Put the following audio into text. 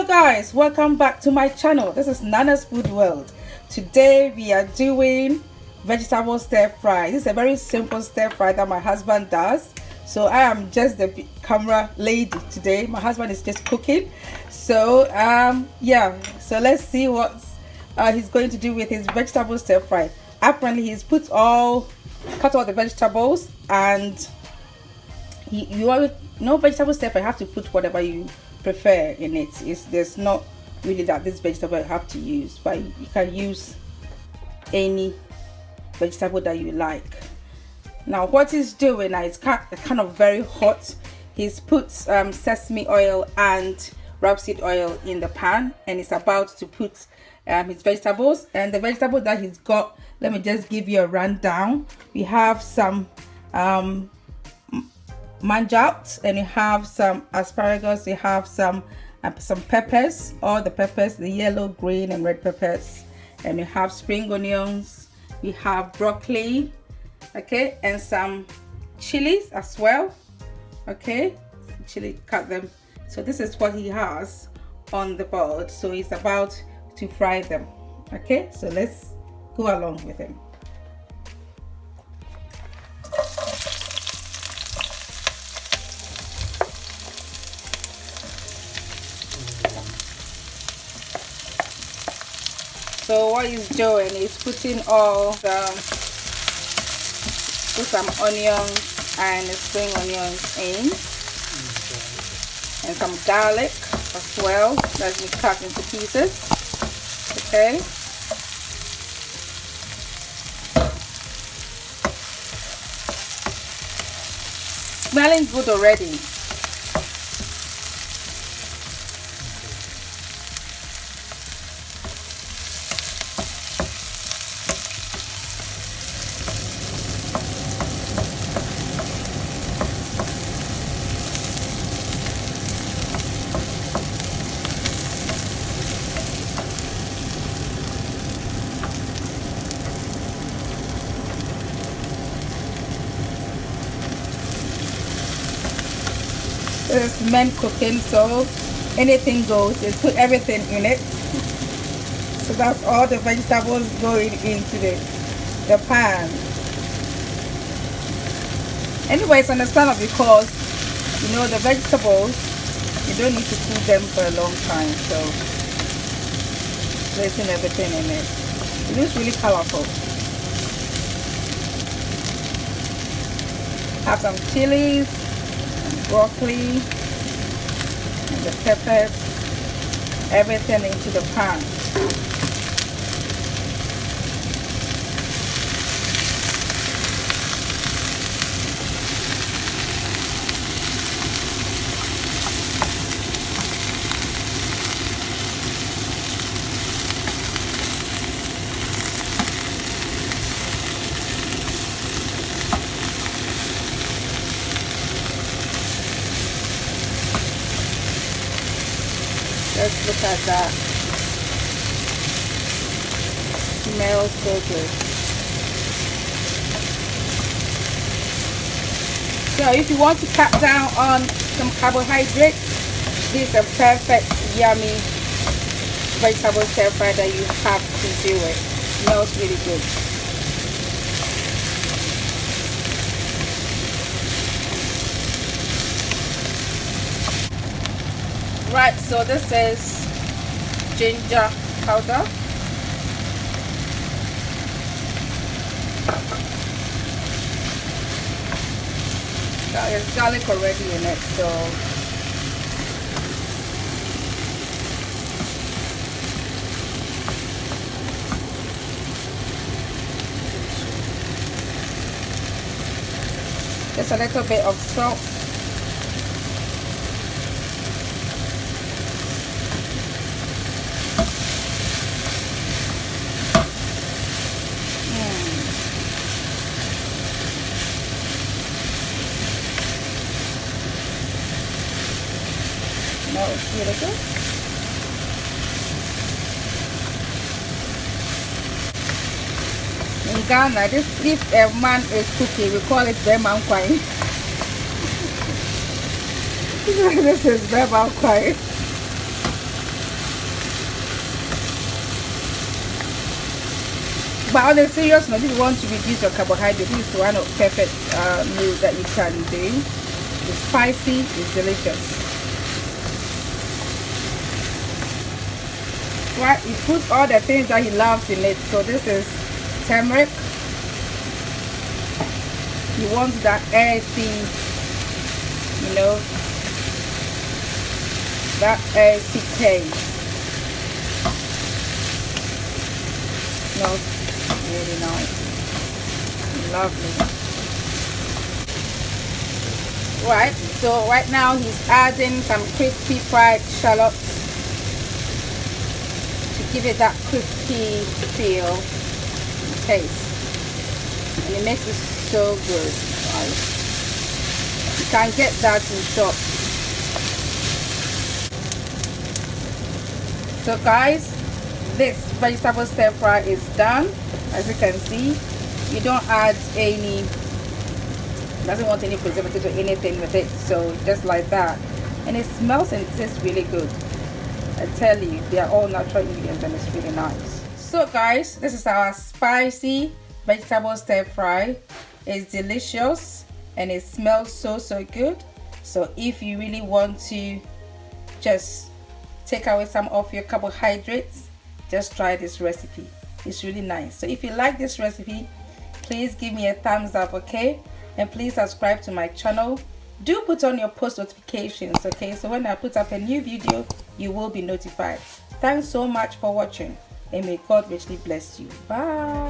Hello guys, welcome back to my channel. This is Nana's Food World. Today we are doing vegetable stir fry. This is a very simple stir fry that my husband does, so I am just the camera lady today. My husband is just cooking. So yeah, so let's see what he's going to do with his vegetable stir fry. Apparently he's cut all the vegetables, and you always know vegetable stir fry, you have to put whatever you prefer in it. There's not really that this vegetable you have to use, but you can use any vegetable that you like. Now what he's doing now is kind of very hot. He's put sesame oil and rapeseed oil in the pan, and he's about to put his vegetables. And the vegetables that he's got, let me just give you a rundown. We have some Mangetout, and you have some asparagus, you have some peppers, all the peppers, the yellow, green and red peppers, and you have spring onions, we have broccoli, okay, and some chilies as well, okay, chili, cut them. So this is what he has on the board, so he's about to fry them. Okay, so let's go along with him. So what he's doing is putting all put some onions and spring onions in, and some garlic as well that's been cut into pieces. Okay. Smelling good already. This is men cooking, so anything goes. They put everything in it. So that's all the vegetables going into the pan. Anyway, it's understandable because you know the vegetables, you don't need to cook them for a long time. So placing everything in it. It looks really colorful. Have some chilies, broccoli and the peppers, everything into the pan. Let's look at that. Smells so good. So if you want to cut down on some carbohydrate, this is a perfect yummy vegetable stir fry that you have to do it. Smells really good. Right, so this is ginger powder. There's garlic already in it, so just a little bit of salt. That was really good. In Ghana, if a man is cooking, we call it Beman Kwai. This is Beman Kwai. But on a serious note, if you want to reduce your carbohydrate, this is one of perfect meal that you can do. It's spicy, it's delicious. Right, he puts all the things that he loves in it. So this is turmeric. He wants that earthy, you know, that earthy taste. Smells really nice, lovely. Right, so right now he's adding some crispy fried shallots to give it that crispy feel and taste, and it makes it so good, right? You can get that in shops. So guys, this vegetable stir fry is done. As you can see, you don't add any, doesn't want any preservatives or anything with it, so just like that, and it smells and tastes really good. I tell you, they are all natural ingredients and it's really nice. So guys, this is our spicy vegetable stir fry. It's delicious and it smells so good. So if you really want to just take away some of your carbohydrates, just try this recipe. It's really nice. So if you like this recipe, please give me a thumbs up, okay? And please subscribe to my channel. Do put on your post notifications, okay? So when I put up a new video, you will be notified. Thanks so much for watching, and may God richly bless you. Bye.